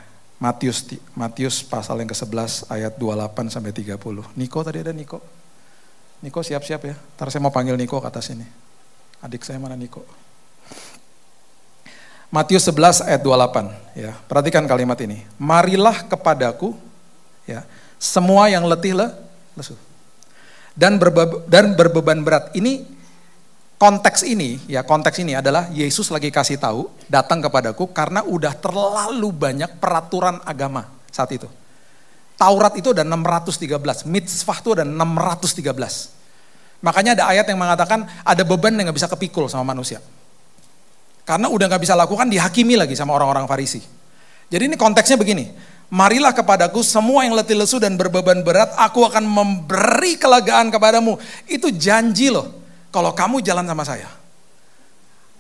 Matius pasal yang ke-11 ayat 28 sampai 30. Niko tadi ada Niko. Niko siap-siap ya. Ntar saya mau panggil Niko ke atas ini. Adik saya mana Niko? Matius 11 ayat 28 ya. Perhatikan kalimat ini. Marilah kepadaku ya, semua yang letih lesu dan berbeban berat. Ini konteks ini adalah Yesus lagi kasih tahu, datang kepadaku karena udah terlalu banyak peraturan agama saat itu. Taurat itu ada 613, mitzvah itu ada 613. Makanya ada ayat yang mengatakan ada beban yang gak bisa kepikul sama manusia. Karena udah gak bisa lakukan, dihakimi lagi sama orang-orang Farisi. Jadi ini konteksnya begini. Marilah kepadaku semua yang letih lesu dan berbeban berat, aku akan memberi kelegaan kepadamu. Itu janji loh. Kalau kamu jalan sama saya,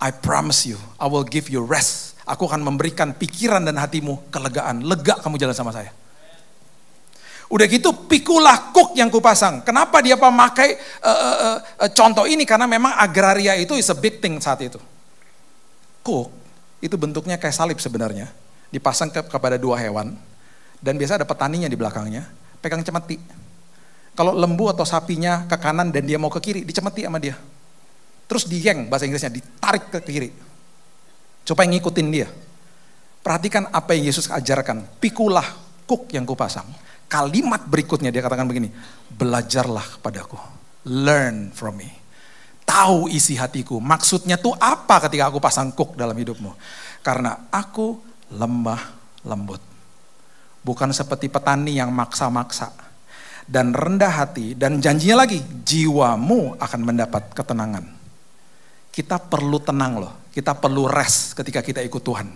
I promise you, I will give you rest. Aku akan memberikan pikiran dan hatimu kelegaan. Lega kamu jalan sama saya. Udah gitu pikulah kuk yang kupasang. Kenapa dia memakai contoh ini? Karena memang agraria itu is a big thing saat itu. Kuk itu bentuknya kayak salib sebenarnya. Dipasang kepada dua hewan. Dan biasa ada petaninya di belakangnya, pegang cemeti. Kalau lembu atau sapinya ke kanan dan dia mau ke kiri, dicemeti sama dia. Terus dieng, bahasa Inggrisnya, ditarik ke kiri. Supaya ngikutin dia. Perhatikan apa yang Yesus ajarkan. Pikulah kuk yang kupasang. Kalimat berikutnya dia katakan begini, belajarlah kepadaku. Learn from me. Tahu isi hatiku. Maksudnya tuh apa ketika aku pasang kuk dalam hidupmu? Karena aku lemah lembut. Bukan seperti petani yang maksa-maksa dan rendah hati, dan janjinya lagi, jiwamu akan mendapat ketenangan. Kita perlu tenang loh, kita perlu rest ketika kita ikut Tuhan.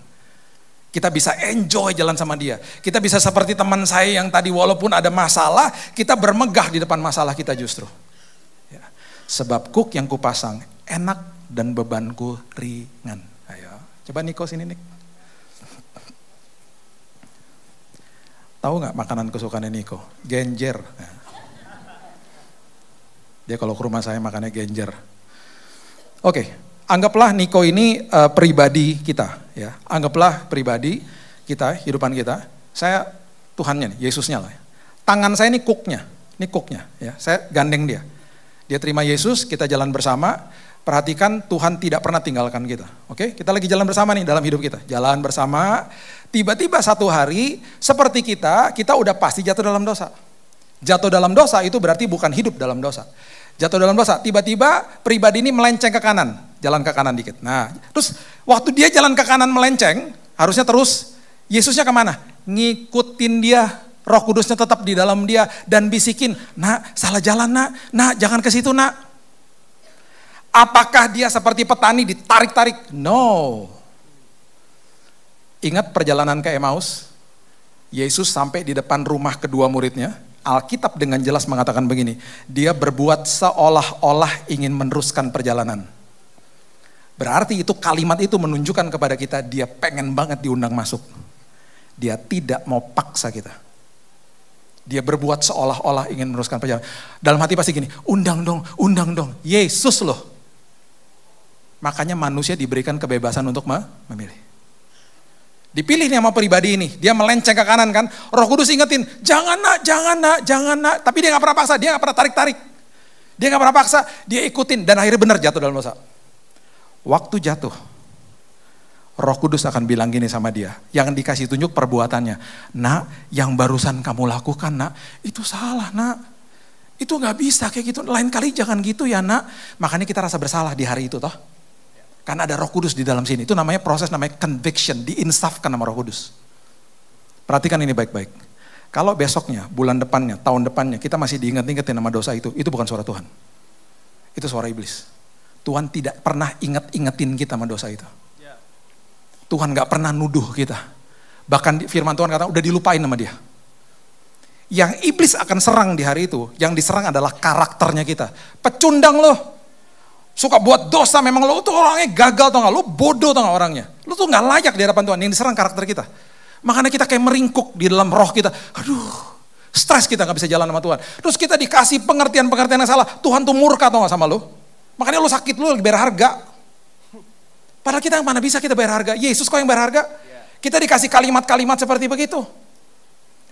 Kita bisa enjoy jalan sama dia. Kita bisa seperti teman saya yang tadi walaupun ada masalah, kita bermegah di depan masalah kita justru. Ya. Sebab kuk yang kupasang enak dan bebanku ringan. Ayo, coba Niko sini Nik. Tahu nggak makanan kesukaan Niko? Genjer. Dia kalau ke rumah saya makannya genjer. Oke, anggaplah Niko ini pribadi kita, ya. Anggaplah pribadi kita, kehidupan kita. Saya Tuhannya nih, Yesusnya lah. Tangan saya ini cooknya, ya. Saya gandeng dia. Dia terima Yesus, kita jalan bersama. Perhatikan Tuhan tidak pernah tinggalkan kita. Oke, kita lagi jalan bersama nih dalam hidup kita. Jalan bersama, tiba-tiba satu hari seperti kita udah pasti jatuh dalam dosa. Jatuh dalam dosa itu berarti bukan hidup dalam dosa. Jatuh dalam dosa, tiba-tiba pribadi ini melenceng ke kanan, jalan ke kanan dikit. Nah, terus waktu dia jalan ke kanan melenceng, harusnya terus, Yesusnya kemana? Ngikutin dia, Roh Kudusnya tetap di dalam dia dan bisikin, nak salah jalan nak jangan ke situ nak. Apakah dia seperti petani ditarik-tarik? No. Ingat perjalanan ke Emmaus? Yesus sampai di depan rumah kedua muridnya. Alkitab dengan jelas mengatakan begini, dia berbuat seolah-olah ingin meneruskan perjalanan. Berarti itu kalimat itu menunjukkan kepada kita dia pengen banget diundang masuk. Dia tidak mau paksa kita. Dia berbuat seolah-olah ingin meneruskan perjalanan. Dalam hati pasti gini, undang dong. Yesus loh. Makanya manusia diberikan kebebasan untuk memilih. Dipilih nih sama pribadi ini, dia melenceng ke kanan kan, Roh Kudus ingetin, jangan nak, tapi dia gak pernah paksa, dia gak pernah tarik-tarik. Dia gak pernah paksa, dia ikutin, dan akhirnya benar jatuh dalam dosa. Waktu jatuh, Roh Kudus akan bilang gini sama dia, yang dikasih tunjuk perbuatannya, nak, yang barusan kamu lakukan nak, itu salah nak, itu gak bisa kayak gitu, lain kali jangan gitu ya nak. Makanya kita rasa bersalah di hari itu toh. Karena ada Roh Kudus di dalam sini. Itu namanya proses namanya conviction, diinsafkan sama Roh Kudus. Perhatikan ini baik-baik. Kalau besoknya, bulan depannya, tahun depannya kita masih diingat-ingatin sama dosa itu bukan suara Tuhan. Itu suara iblis. Tuhan tidak pernah ingetin kita sama dosa itu. Tuhan gak pernah nuduh kita. Bahkan firman Tuhan kata udah dilupain sama dia. Yang iblis akan serang di hari itu, yang diserang adalah karakternya kita. Pecundang loh. Suka buat dosa, memang lo tuh orangnya gagal tau gak, lo bodoh tau gak orangnya. Lo tuh gak layak di hadapan Tuhan, yang diserang karakter kita. Makanya kita kayak meringkuk di dalam roh kita. Aduh, stres kita gak bisa jalan sama Tuhan. Terus kita dikasih pengertian-pengertian yang salah, Tuhan tuh murka tau gak sama lo. Makanya lo sakit, lo lagi bayar harga. Padahal kita mana bisa kita bayar harga, Yesus kok yang bayar harga. Kita dikasih kalimat-kalimat seperti begitu.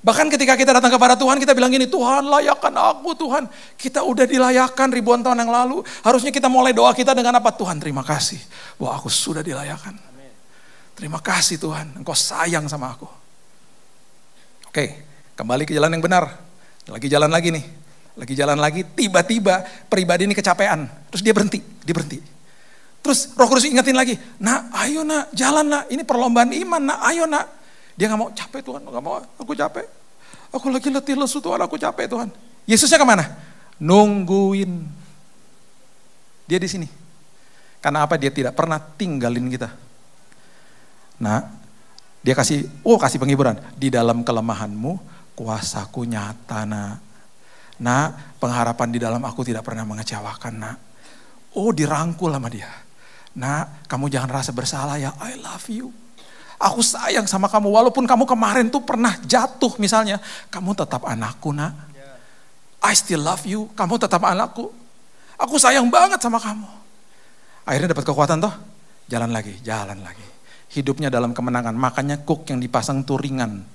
Bahkan ketika kita datang kepada Tuhan, kita bilang gini, Tuhan layakkan aku Tuhan. Kita udah dilayakkan ribuan tahun yang lalu. Harusnya kita mulai doa kita dengan apa? Tuhan terima kasih bahwa aku sudah dilayakkan. Terima kasih Tuhan, Engkau sayang sama aku. Oke, kembali ke jalan yang benar. Lagi jalan lagi nih. Lagi jalan lagi, tiba-tiba pribadi ini kecapean. Terus dia berhenti. Terus Roh Kudus ingetin lagi, nak ayo nak, jalan nak. Ini perlombaan iman nak, ayo nak. Dia gak mau, capek Tuhan, gak mau, aku capek. Aku lagi letih lesu Tuhan, aku capek Tuhan. Yesusnya kemana? Nungguin. Dia di sini. Karena apa? Dia tidak pernah tinggalin kita. Nah, dia kasih penghiburan. Di dalam kelemahanmu, kuasaku nyata nak. Nak, pengharapan di dalam aku tidak pernah mengecewakan nak. Oh, dirangkul sama dia. Nak, kamu jangan rasa bersalah ya, I love you. Aku sayang sama kamu, walaupun kamu kemarin tuh pernah jatuh misalnya. Kamu tetap anakku nak. I still love you, kamu tetap anakku. Aku sayang banget sama kamu. Akhirnya dapat kekuatan toh, jalan lagi. Hidupnya dalam kemenangan, makanya kuk yang dipasang tuh ringan.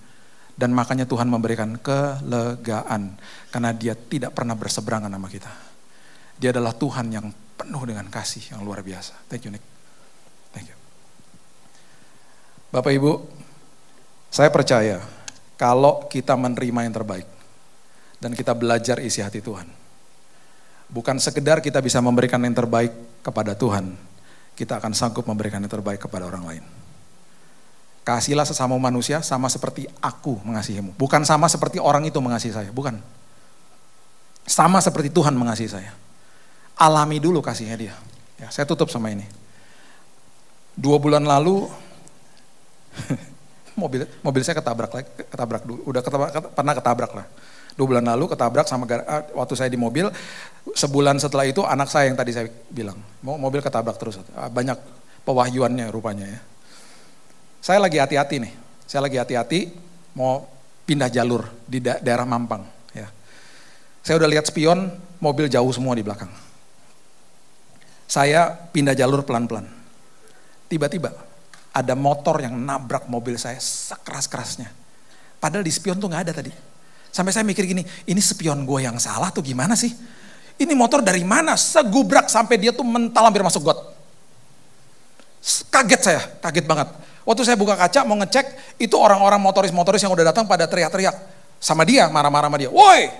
Dan makanya Tuhan memberikan kelegaan. Karena dia tidak pernah berseberangan sama kita. Dia adalah Tuhan yang penuh dengan kasih yang luar biasa. Thank you Nick. Thank you. Bapak Ibu, saya percaya kalau kita menerima yang terbaik dan kita belajar isi hati Tuhan, bukan sekedar kita bisa memberikan yang terbaik kepada Tuhan, kita akan sanggup memberikan yang terbaik kepada orang lain. Kasihlah sesama manusia sama seperti aku mengasihimu, bukan sama seperti orang itu mengasihi saya, bukan. Sama seperti Tuhan mengasihi saya. Alami dulu kasihnya dia. Ya, saya tutup sama ini. 2 bulan lalu mobil saya ketabrak dulu, pernah ketabrak lah. 2 bulan lalu ketabrak sama waktu saya di mobil. Sebulan setelah itu anak saya yang tadi saya bilang, mobil ketabrak terus. Banyak pewahyuannya rupanya ya. Saya lagi hati-hati nih. Saya lagi hati-hati mau pindah jalur di daerah Mampang ya. Saya udah lihat spion, mobil jauh semua di belakang. Saya pindah jalur pelan-pelan. Tiba-tiba ada motor yang nabrak mobil saya sekeras-kerasnya. Padahal di spion tuh gak ada tadi. Sampai saya mikir gini, ini spion gue yang salah tuh gimana sih? Ini motor dari mana? Segubrak sampai dia tuh mental hampir masuk got. Kaget saya, kaget banget. Waktu saya buka kaca mau ngecek, itu orang-orang motoris-motoris yang udah datang pada teriak-teriak. Sama dia, marah-marah sama dia. Woi,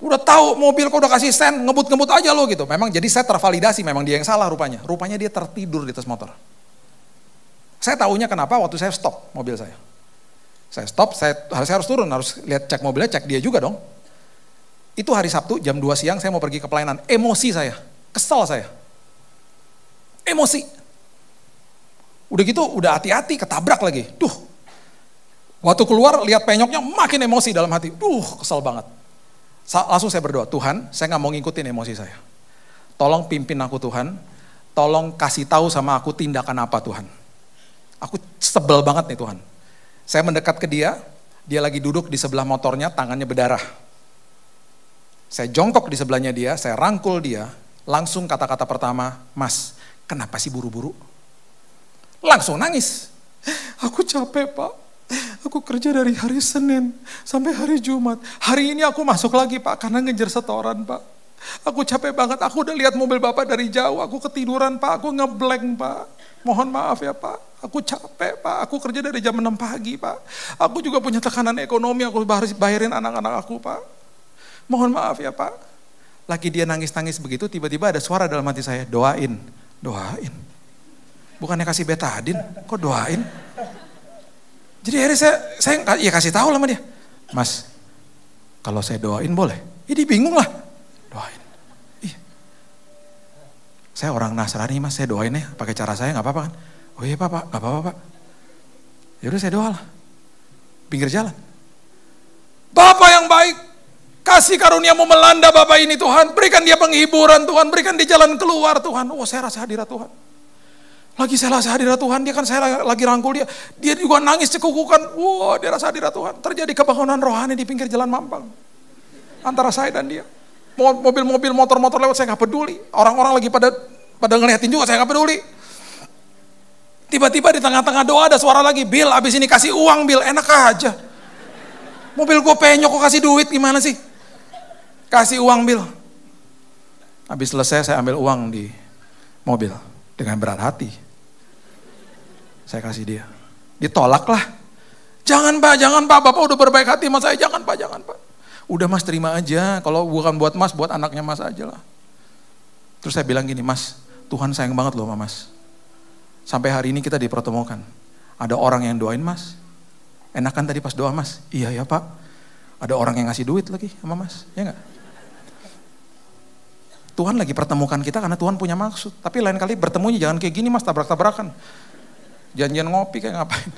udah tahu mobil kok udah kasih sen, ngebut-ngebut aja lo gitu. Memang jadi saya tervalidasi, memang dia yang salah rupanya. Rupanya dia tertidur di atas motor. Saya tahunya kenapa waktu saya stop mobil saya. Saya stop, saya harus turun, harus lihat cek mobilnya, cek dia juga dong. Itu hari Sabtu jam 2 siang saya mau pergi ke pelayanan. Emosi saya, kesel saya. Emosi. Udah gitu, udah hati-hati, ketabrak lagi. Duh, waktu keluar lihat penyoknya makin emosi dalam hati. Kesel banget. Langsung saya berdoa, Tuhan saya gak mau ngikutin emosi saya. Tolong pimpin aku Tuhan, tolong kasih tahu sama aku tindakan apa Tuhan. Aku sebel banget nih Tuhan. Saya mendekat ke dia lagi duduk di sebelah motornya, tangannya berdarah. Saya jongkok di sebelahnya dia, saya rangkul dia, langsung kata-kata pertama, Mas, kenapa sih buru-buru? Langsung nangis. Aku capek Pak, aku kerja dari hari Senin sampai hari Jumat. Hari ini aku masuk lagi Pak, karena ngejar setoran Pak. Aku capek banget, aku udah lihat mobil Bapak dari jauh, aku ketiduran Pak, aku ngeblank Pak. Mohon maaf ya Pak. Aku capek Pak, aku kerja dari jam 6 pagi Pak. Aku juga punya tekanan ekonomi, aku harus bayarin anak-anak aku Pak. Mohon maaf ya Pak. Lagi dia nangis-nangis begitu, tiba-tiba ada suara dalam hati saya, doain. Bukannya kasih betadin, kok doain? Jadi akhirnya saya kasih tahu lah sama dia. Mas, kalau saya doain boleh? Dia bingung lah, doain. Iya. Saya orang Nasrani Mas, saya doain ya, pakai cara saya gak apa-apa kan? Oh iya Pak, gak apa-apa Pak. Yaudah saya doa lah. Pinggir jalan. Bapak yang baik, kasih karunia-Mu melanda Bapak ini Tuhan. Berikan dia penghiburan Tuhan, berikan dia jalan keluar Tuhan. Saya rasa hadirat Tuhan. Lagi saya rasa hadirat Tuhan, dia kan saya lagi rangkul dia. Dia juga nangis cekukukan, dia rasa hadirat Tuhan. Terjadi kebangunan rohani di pinggir jalan Mampang. Antara saya dan dia. Mobil-mobil, motor-motor lewat, saya gak peduli. Orang-orang lagi pada ngeliatin juga, saya gak peduli. Tiba-tiba di tengah-tengah doa ada suara lagi, Bill abis ini kasih uang Bill, enak aja. Mobil gue penyok kok kasih duit, gimana sih? Kasih uang Bill. Habis selesai saya ambil uang di mobil dengan berat hati. Saya kasih dia. Ditolak lah. Jangan Pak, Bapak udah berbaik hati sama saya, jangan Pak. Udah Mas terima aja, kalau bukan buat Mas, buat anaknya Mas aja lah. Terus saya bilang gini, Mas, Tuhan sayang banget loh sama Mas. Sampai hari ini kita dipertemukan. Ada orang yang doain Mas. Enakan tadi pas doa Mas. Iya ya Pak. Ada orang yang ngasih duit lagi sama Mas. Ya enggak? Tuhan lagi pertemukan kita karena Tuhan punya maksud. Tapi lain kali bertemunya jangan kayak gini Mas, tabrak-tabrakan. Janjian ngopi kayak ngapain.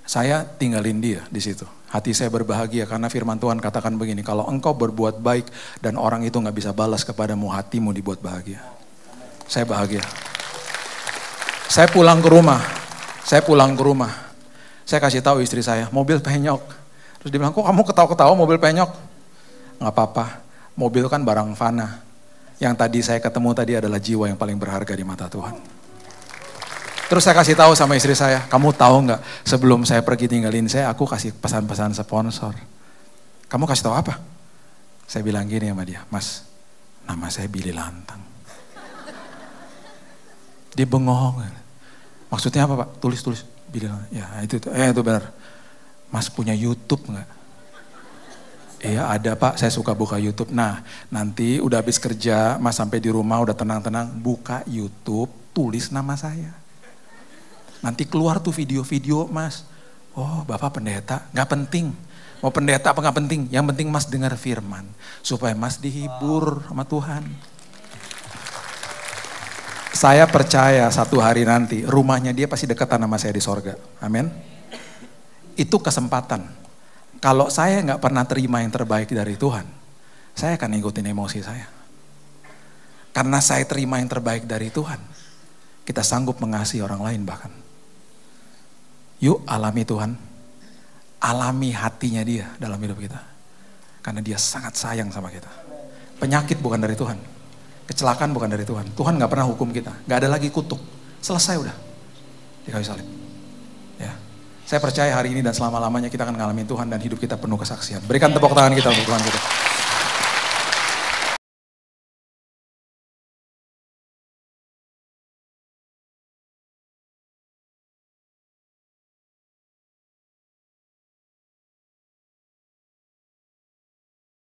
Saya tinggalin dia di situ. Hati saya berbahagia karena firman Tuhan katakan begini. Kalau engkau berbuat baik dan orang itu gak bisa balas kepadamu, hatimu dibuat bahagia. Saya bahagia. Saya pulang ke rumah. Saya kasih tahu istri saya, mobil penyok. Terus dia bilang, kok kamu ketawa-ketawa mobil penyok? Gak apa-apa, mobil kan barang fana. Yang tadi saya ketemu tadi adalah jiwa yang paling berharga di mata Tuhan. Terus saya kasih tahu sama istri saya, kamu tahu gak sebelum saya pergi tinggalin saya, aku kasih pesan-pesan sponsor. Kamu kasih tahu apa? Saya bilang gini sama dia, Mas, nama saya Billy Lantang. Dia bengong. Maksudnya apa Pak? Tulis. Bilang, ya itu benar. Mas punya YouTube nggak? Iya ada Pak, saya suka buka YouTube. Nah nanti udah habis kerja, Mas sampai di rumah udah tenang-tenang, buka YouTube, tulis nama saya. Nanti keluar tuh video-video Mas. Oh Bapak pendeta, nggak penting. Mau pendeta apa nggak penting? Yang penting Mas dengar firman, supaya Mas dihibur sama Tuhan. Saya percaya satu hari nanti rumahnya dia pasti dekatan sama saya di sorga. Amin. Itu kesempatan. Kalau saya nggak pernah terima yang terbaik dari Tuhan, saya akan ngikutin emosi saya. Karena saya terima yang terbaik dari Tuhan, kita sanggup mengasihi orang lain bahkan. Yuk alami Tuhan, alami hatinya dia dalam hidup kita. Karena dia sangat sayang sama kita. Penyakit bukan dari Tuhan. Kecelakaan bukan dari Tuhan. Tuhan gak pernah hukum kita. Gak ada lagi kutuk. Selesai udah. Di kayu salib. Ya. Saya percaya hari ini dan selama-lamanya kita akan ngalamin Tuhan dan hidup kita penuh kesaksian. Berikan tepuk tangan kita untuk Tuhan kita.